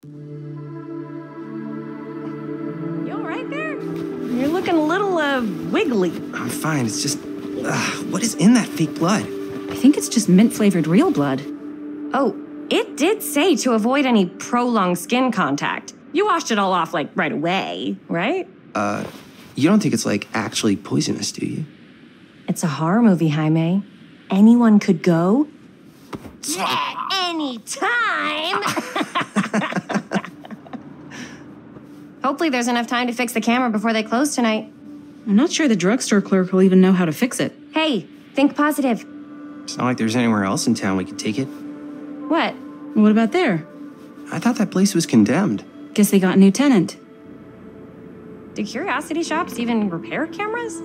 You all right there? You're looking a little, wiggly. I'm fine. It's just, what is in that fake blood? I think it's just mint-flavored real blood. Oh, it did say to avoid any prolonged skin contact. You washed it all off, like, right away, right? You don't think it's, like, actually poisonous, do you? It's a horror movie, Jaime. Anyone could go. At any time! Hopefully there's enough time to fix the camera before they close tonight. I'm not sure the drugstore clerk will even know how to fix it. Hey, think positive. It's not like there's anywhere else in town we could take it. What? What about there? I thought that place was condemned. Guess they got a new tenant. Do curiosity shops even repair cameras?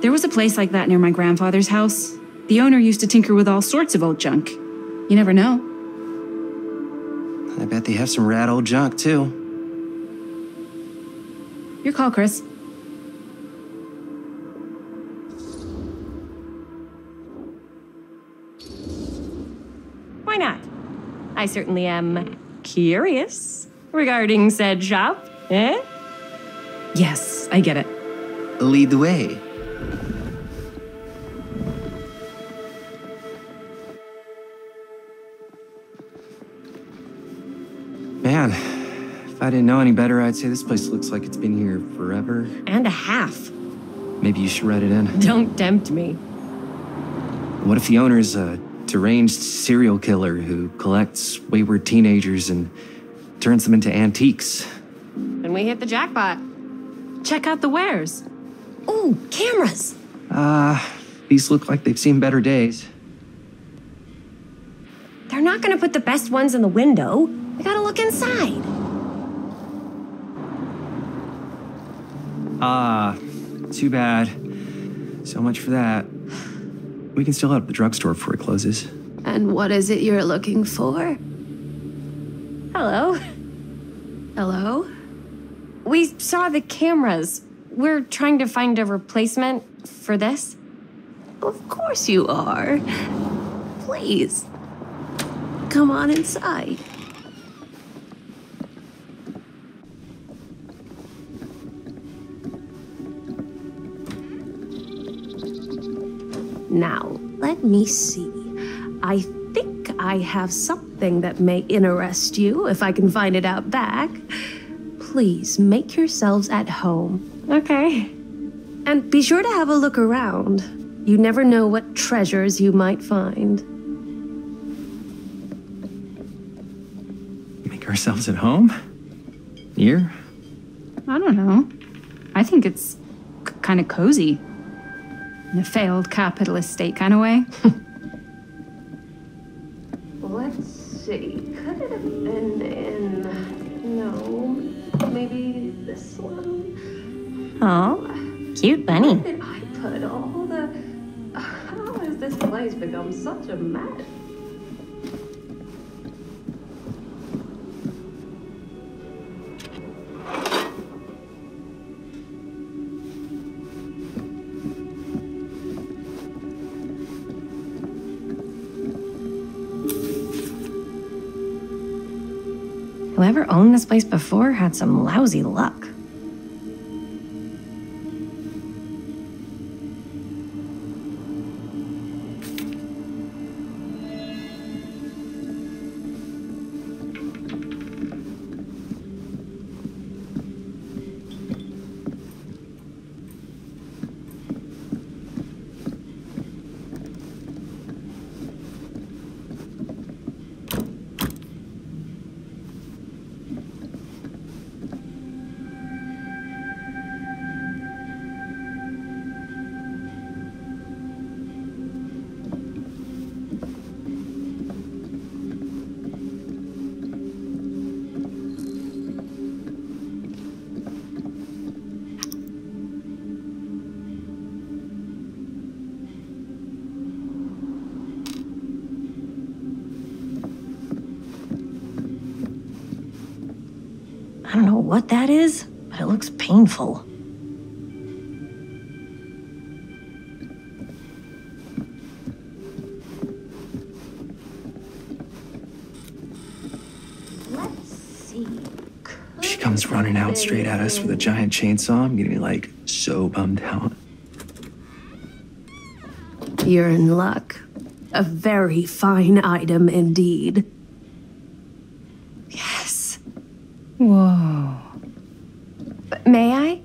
There was a place like that near my grandfather's house. The owner used to tinker with all sorts of old junk. You never know. I bet they have some rad old junk, too. Your call, Chris. Why not? I certainly am curious regarding said shop, eh? Yes, I get it. Lead the way. Man, if I didn't know any better, I'd say this place looks like it's been here forever. And a half. Maybe you should write it in. Don't tempt me. What if the owner's a deranged serial killer who collects wayward teenagers and turns them into antiques? Then we hit the jackpot. Check out the wares. Ooh, cameras! These look like they've seen better days. They're not gonna put the best ones in the window. We gotta look inside. Too bad. So much for that. We can still head up the drugstore before it closes. And what is it you're looking for? Hello. Hello? We saw the cameras. We're trying to find a replacement for this. Of course you are. Please. Come on inside. Now, let me see. I think I have something that may interest you if I can find it out back. Please make yourselves at home. Okay. And be sure to have a look around. You never know what treasures you might find. Make ourselves at home? Here? I don't know. I think it's kind of cozy. In a failed capitalist state kind of way. Let's see. Could it have been in... No. Maybe this one? Oh, cute bunny. Where did I put all the... How has this place become such a mess? Whoever owned this place before had some lousy luck. I don't know what that is, but it looks painful. Let's She comes running out straight at us with a giant chainsaw. I'm gonna be like so bummed out. You're in luck. A very fine item indeed. Yes. Whoa. May I?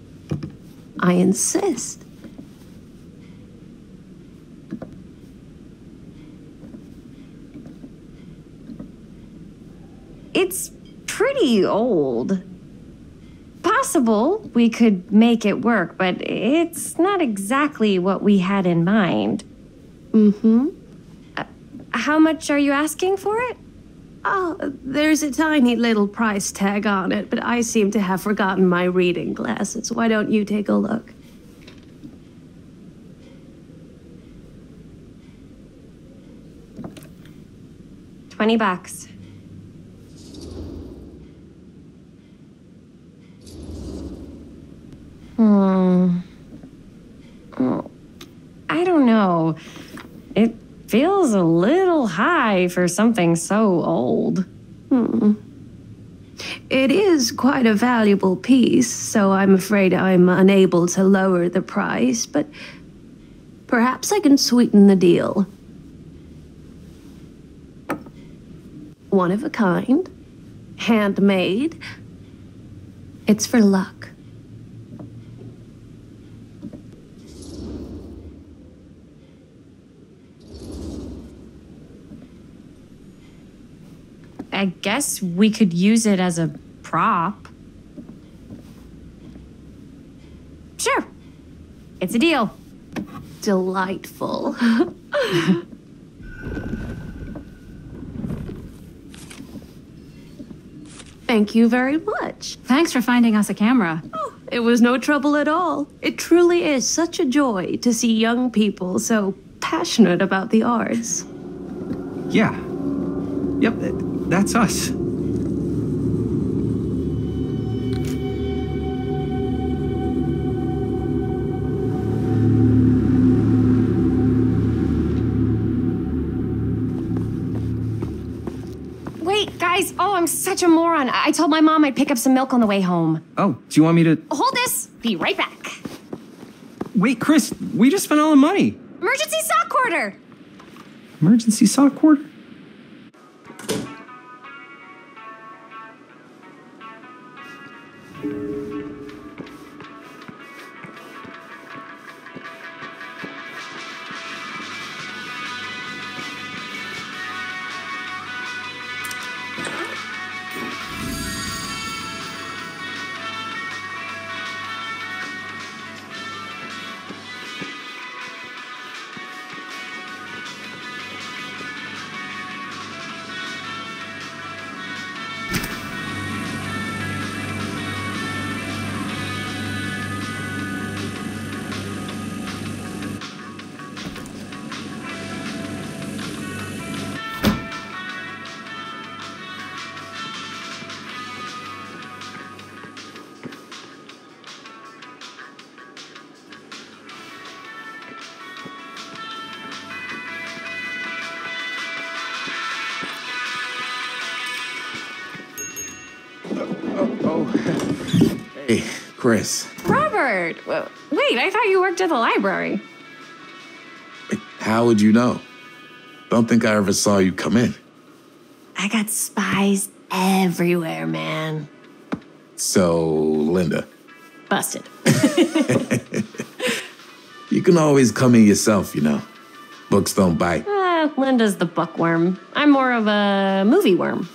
I insist. It's pretty old. Possible we could make it work, but it's not exactly what we had in mind. Mm-hmm. How much are you asking for it? Oh, there's a tiny little price tag on it, but I seem to have forgotten my reading glasses. Why don't you take a look? $20. Oh, I don't know. It feels a little high for something so old. It is quite a valuable piece, so I'm afraid I'm unable to lower the price, but perhaps I can sweeten the deal. One of a kind, handmade. It's for luck. I guess we could use it as a prop. Sure. It's a deal. Delightful. Thank you very much. Thanks for finding us a camera. Oh, it was no trouble at all. It truly is such a joy to see young people so passionate about the arts. Yeah. Yep, that's us. Wait, guys. Oh, I'm such a moron. I told my mom I'd pick up some milk on the way home. Oh, do you want me to... Hold this. Be right back. Wait, Chris, we just spent all the money. Emergency sock order. Emergency sock order? Hey, Chris. Robert. Wait, I thought you worked at the library. How would you know? Don't think I ever saw you come in. I got spies everywhere, man. So, Linda. Busted. You can always come in yourself, you know. Books don't bite. Linda's the bookworm. I'm more of a movie worm.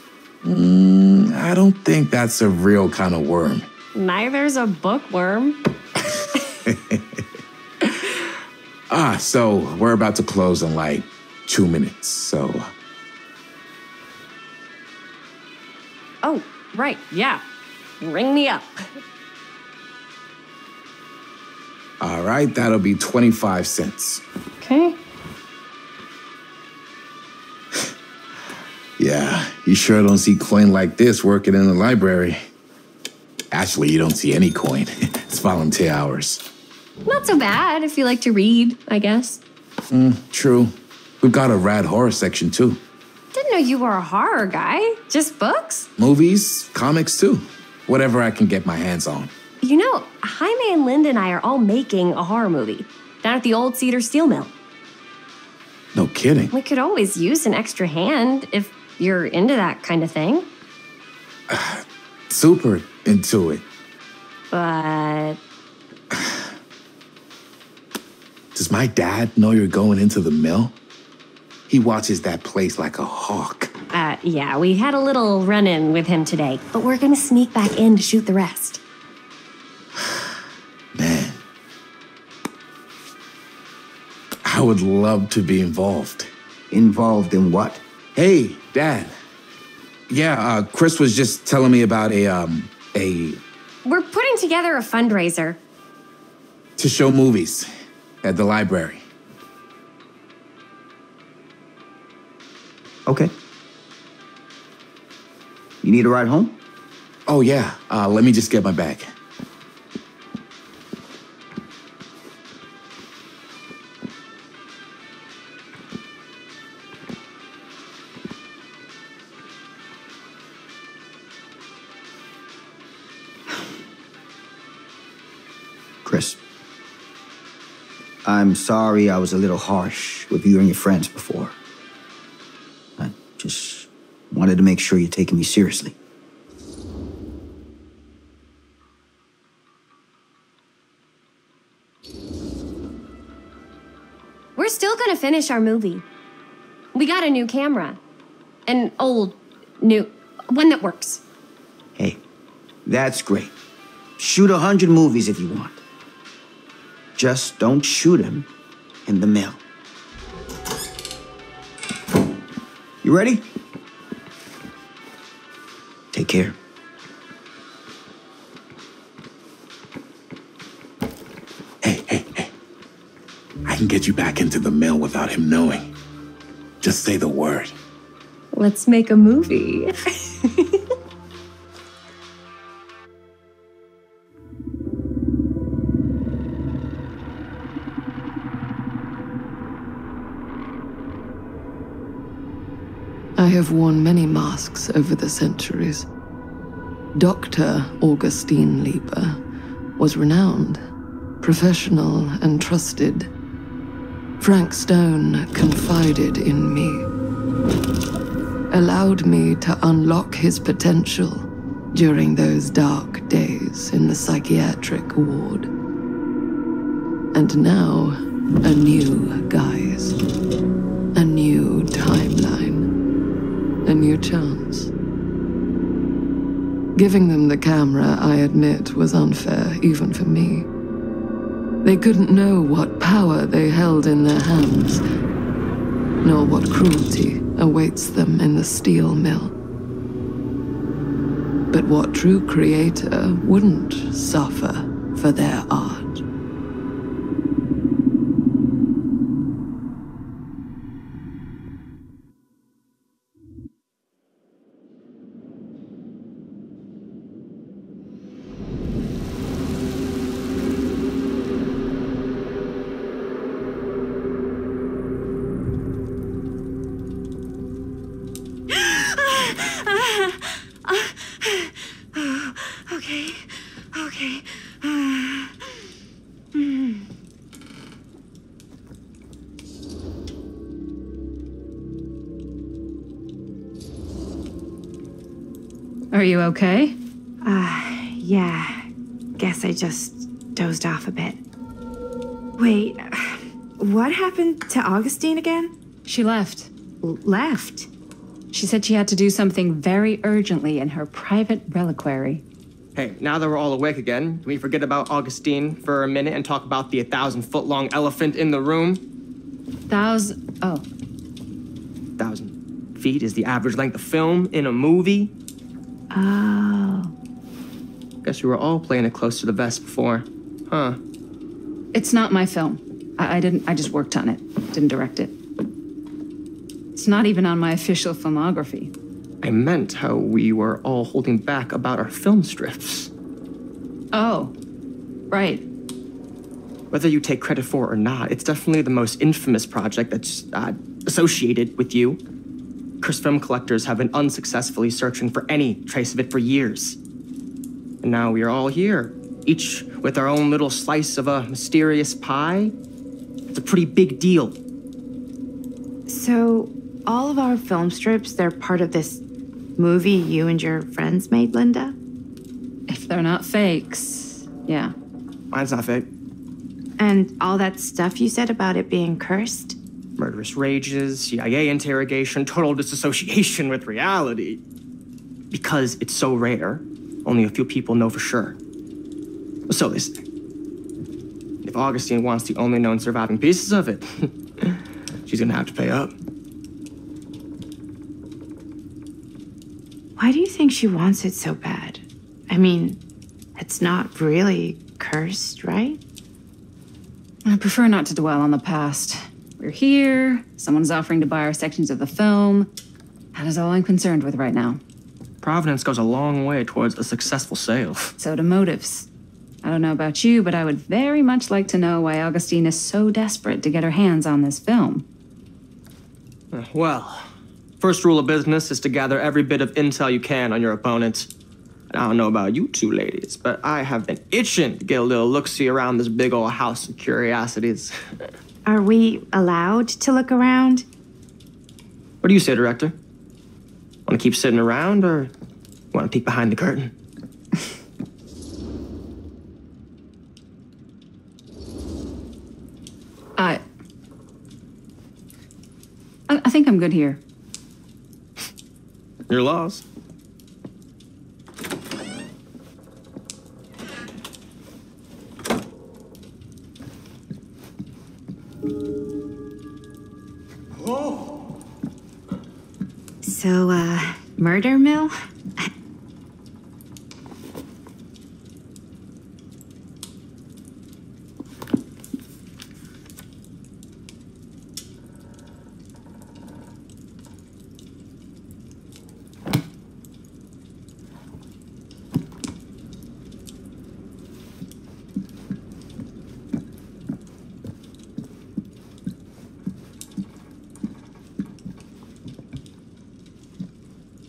I don't think that's a real kind of worm. Neither's a bookworm. So we're about to close in like 2 minutes, so... Oh, right, yeah. Ring me up. All right, that'll be 25 cents. Okay. Yeah, you sure don't see coin like this working in the library. Actually, you don't see any coin. It's volunteer hours. Not so bad if you like to read, I guess. True. We've got a rad horror section, too. Didn't know you were a horror guy. Just books? Movies, comics too. Whatever I can get my hands on. You know, Jaime and Linda and I are all making a horror movie down at the old Cedar Steel Mill. No kidding. We could always use an extra hand if you're into that kind of thing. Super into it. But... Does my dad know you're going into the mill? He watches that place like a hawk. Yeah, we had a little run-in with him today, but we're gonna sneak back in to shoot the rest. Man. I would love to be involved. Involved in what? Hey, Dad. Yeah, Chris was just telling me about We're putting together a fundraiser. to show movies at the library. Okay. You need a ride home? Oh, yeah. Let me just get my bag. Chris, I'm sorry I was a little harsh with you and your friends before. I just wanted to make sure you're taking me seriously. We're still gonna finish our movie. We got a new camera. An old, new, one that works. Hey, that's great. Shoot 100 movies if you want. Just don't shoot them in the mill. You ready? Take care. Hey. I can get you back into the mill without him knowing. Just say the word. Let's make a movie. I have worn many masks over the centuries. Dr. Augustine Lieber was renowned, professional, and trusted. Frank Stone confided in me, allowed me to unlock his potential during those dark days in the psychiatric ward. And now, a new guise, a new timeline, a new chance. Giving them the camera, I admit, was unfair even for me. They couldn't know what power they held in their hands, nor what cruelty awaits them in the steel mill. But what true creator wouldn't suffer for their art? Okay. Are you okay? Yeah. Guess I just dozed off a bit. Wait, what happened to Augustine again? She left. Left? She said she had to do something very urgently in her private reliquary. Hey, now that we're all awake again, can we forget about Augustine for a minute and talk about the 1,000-foot-long elephant in the room? 1,000 feet is the average length of film in a movie. Oh. Guess we were all playing it close to the vest before, huh? It's not my film. I just worked on it. Didn't direct it. It's not even on my official filmography. I meant how we were all holding back about our film strips. Oh, right. Whether you take credit for it or not, it's definitely the most infamous project that's associated with you. Cursed film collectors have been unsuccessfully searching for any trace of it for years. And now we are all here, each with our own little slice of a mysterious pie. It's a pretty big deal. So, all of our film strips, they're part of this movie you and your friends made, Linda? If they're not fakes, yeah. Mine's not fake. And all that stuff you said about it being cursed? Murderous rages, CIA interrogation, total disassociation with reality. Because it's so rare, only a few people know for sure. So they say. If Augustine wants the only known surviving pieces of it, she's gonna have to pay up. Why do you think she wants it so bad? I mean, it's not really cursed, right? I prefer not to dwell on the past. We're here, someone's offering to buy our sections of the film. That is all I'm concerned with right now. Providence goes a long way towards a successful sale. So do motives. I don't know about you, but I would very much like to know why Augustine is so desperate to get her hands on this film. Well, first rule of business is to gather every bit of intel you can on your opponent. And I don't know about you two ladies, but I have been itching to get a little look-see around this big old house of curiosities. Are we allowed to look around? What do you say, director? Want to keep sitting around, or want to peek behind the curtain? I think I'm good here. You're lost. So, murder mill?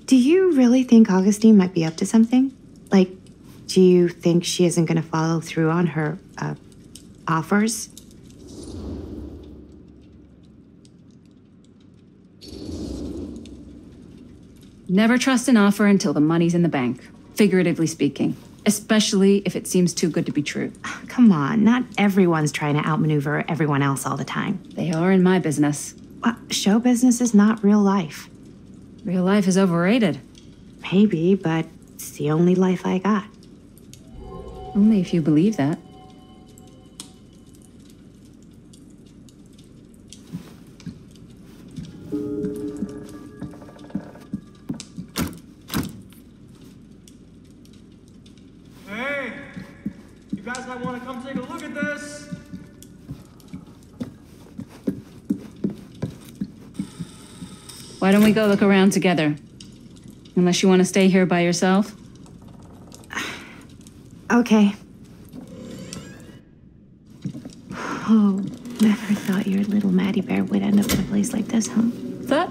Do you really think Augustine might be up to something? Like, do you think she isn't going to follow through on her, offers? Never trust an offer until the money's in the bank, figuratively speaking. Especially if it seems too good to be true. Come on, not everyone's trying to outmaneuver everyone else all the time. They are in my business. Show business is not real life. Real life is overrated. Maybe, but it's the only life I got. Only if you believe that. Hey, you guys might want to come take a look at this. Why don't we go look around together? Unless you want to stay here by yourself? Okay. Oh, never thought your little Maddie Bear would end up in a place like this, huh? That?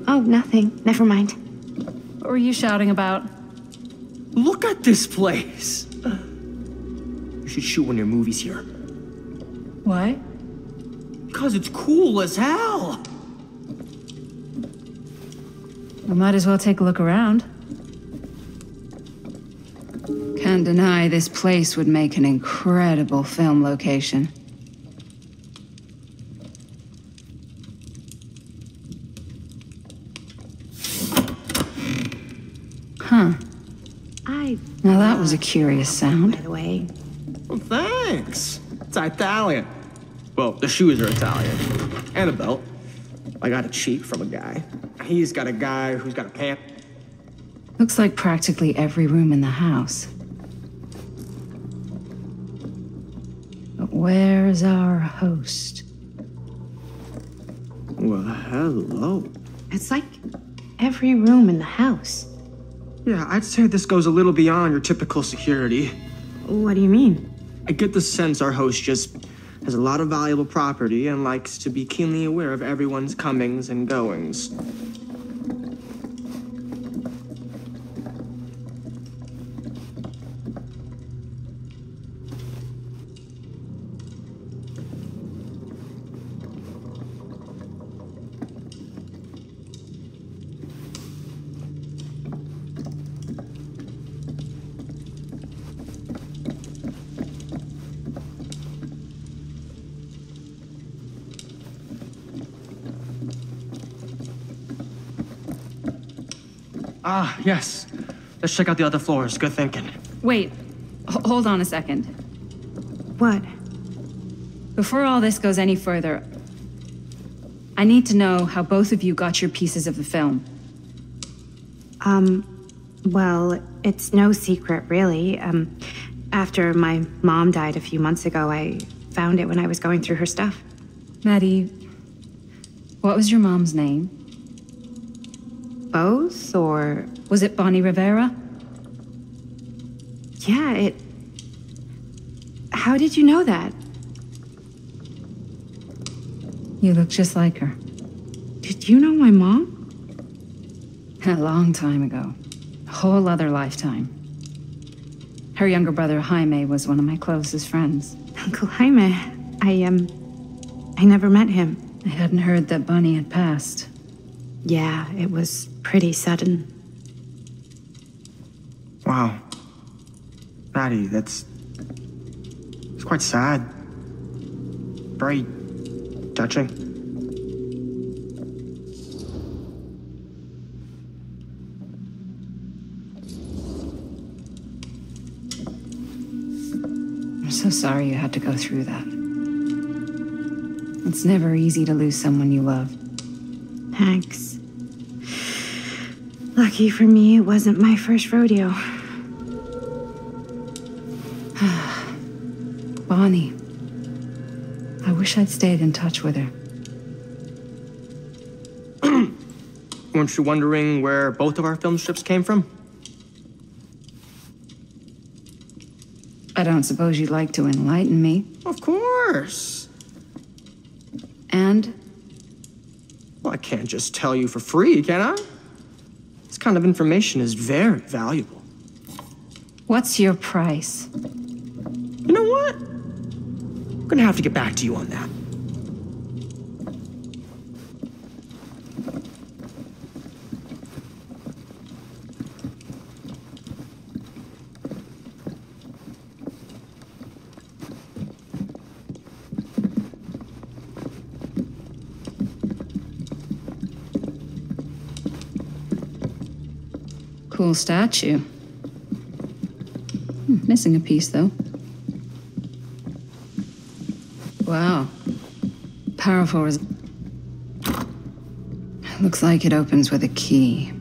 Oh, nothing. Never mind. What were you shouting about? Look at this place. You should shoot one of your movies here. Why? Because it's cool as hell. We might as well take a look around. Can't deny this place would make an incredible film location. Huh. Now that was a curious sound. By the way. Well, thanks. It's Italian. Well, the shoes are Italian. And a belt. I got a cheek from a guy. He's got a guy who's got a pant. Looks like practically every room in the house. But where's our host? Well, hello. It's like every room in the house. Yeah, I'd say this goes a little beyond your typical security. What do you mean? I get the sense our host just has a lot of valuable property and likes to be keenly aware of everyone's comings and goings. Ah, yes. Let's check out the other floors. Good thinking. Wait, hold on a second. What? Before all this goes any further, I need to know how both of you got your pieces of the film. Well, it's no secret, really. After my mom died a few months ago, I found it when I was going through her stuff. Maddie, what was your mom's name? Both, or... Was it Bonnie Rivera? Yeah, How did you know that? You look just like her. Did you know my mom? A long time ago. A whole other lifetime. Her younger brother, Jaime, was one of my closest friends. Uncle Jaime, I never met him. I hadn't heard that Bonnie had passed. Yeah, it was pretty sudden. Wow. Maddie, it's quite sad. Very touching. I'm so sorry you had to go through that. It's never easy to lose someone you love. Thanks. Lucky for me, it wasn't my first rodeo. Bonnie. I wish I'd stayed in touch with her. Weren't you wondering where both of our film strips came from? I don't suppose you'd like to enlighten me. Of course. And? Well, I can't just tell you for free, can I? This kind of information is very valuable. What's your price? You know what? I'm gonna have to get back to you on that. Cool statue. Missing a piece, though. Wow. Powerful Looks like it opens with a key.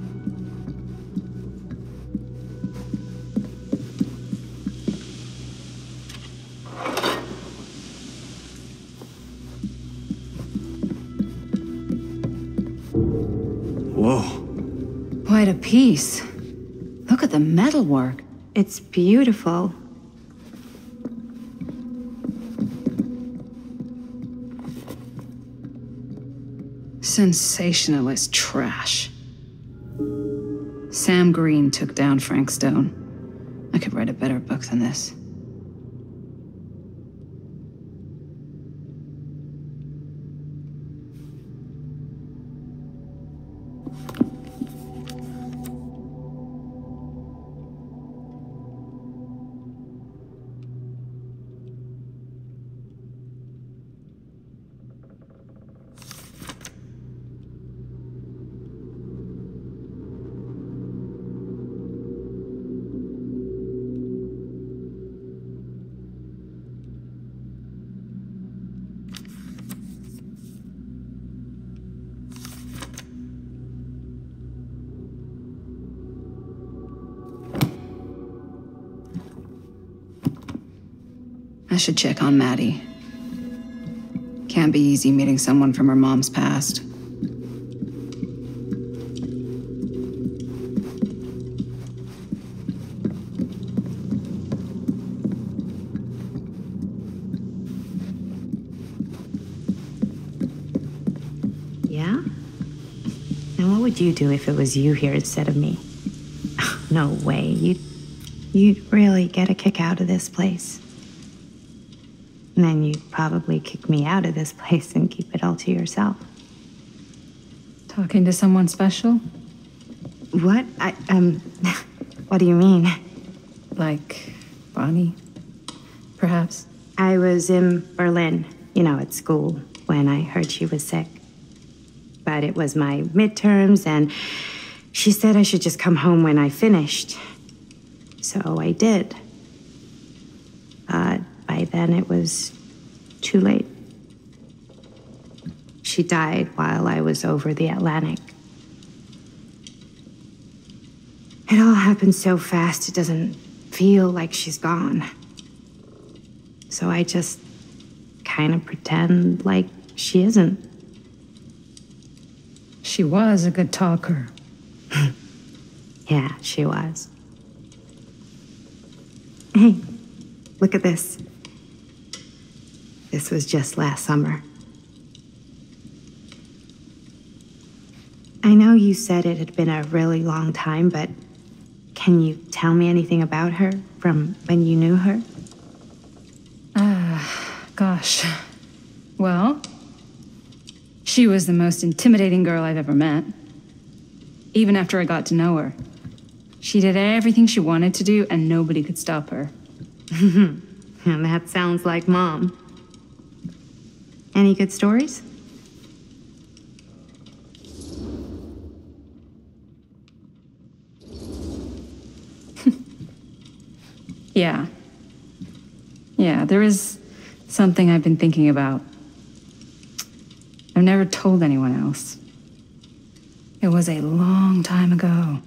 Whoa. Quite a piece. Look at the metalwork. It's beautiful. Sensationalist trash. Sam Green took down Frank Stone. I could write a better book than this. I should check on Maddie. Can't be easy meeting someone from her mom's past. Yeah? And what would you do if it was you here instead of me? No way. You'd really get a kick out of this place. And then you'd probably kick me out of this place and keep it all to yourself. Talking to someone special? What? What do you mean? Like Bonnie, perhaps? I was in Berlin, at school, when I heard she was sick. But it was my midterms, and She said I should just come home when I finished. So I did. But by then it was too late. She died while I was over the Atlantic. It all happened so fast, it doesn't feel like she's gone. So I just kind of pretend like she isn't. She was a good talker. Yeah, she was. Hey, look at this. This was just last summer. I know you said it had been a really long time, but can you tell me anything about her from when you knew her? Gosh. Well, she was the most intimidating girl I've ever met. Even after I got to know her. She did everything she wanted to do, and nobody could stop her. And that sounds like Mom. Any good stories? Yeah. Yeah, there is something I've been thinking about. I've never told anyone else. It was a long time ago.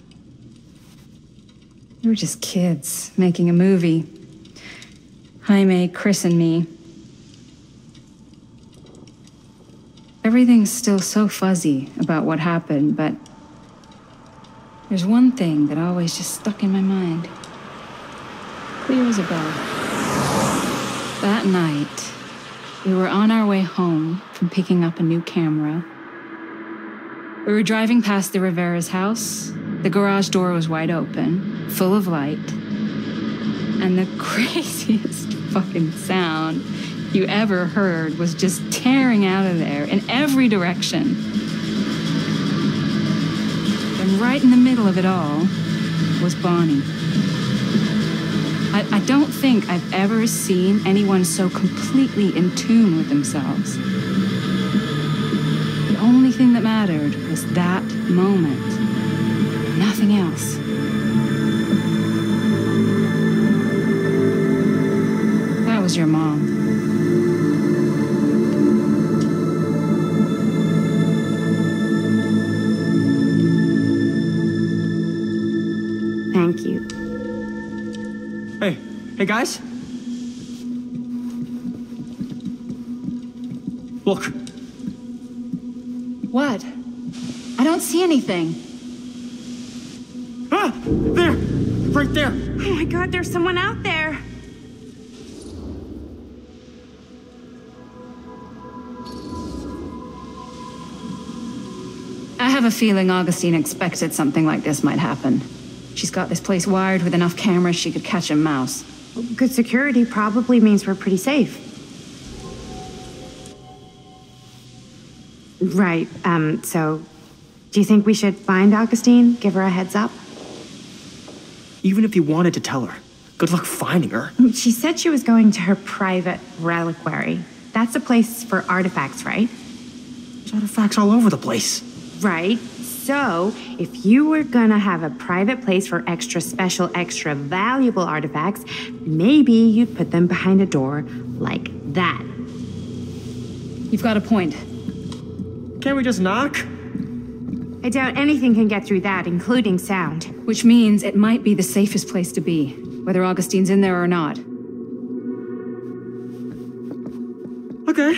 We were just kids making a movie. Jaime, Chris, and me. Everything's still so fuzzy about what happened, but there's one thing that always just stuck in my mind. Clear as a bell. That night, we were on our way home from picking up a new camera. We were driving past the Rivera's house. The garage door was wide open, full of light. And the craziest fucking sound you ever heard was just tearing out of there in every direction. And right in the middle of it all was Bonnie. I don't think I've ever seen anyone so completely in tune with themselves. The only thing that mattered was that moment. Nothing else. That was your mom. Thank you. Hey guys. Look. What? I don't see anything. Ah! There! Right there! Oh my God, there's someone out there. I have a feeling Augustine expected something like this might happen. She's got this place wired with enough cameras she could catch a mouse. Good security probably means we're pretty safe. Right, so do you think we should find Augustine? Give her a heads up? Even if you wanted to tell her, good luck finding her. She said she was going to her private reliquary. That's a place for artifacts, right? There's artifacts all over the place. Right. So, if you were gonna have a private place for extra special, extra valuable artifacts, maybe you'd put them behind a door like that. You've got a point. Can't we just knock? I doubt anything can get through that, including sound. Which means it might be the safest place to be, whether Augustine's in there or not. Okay.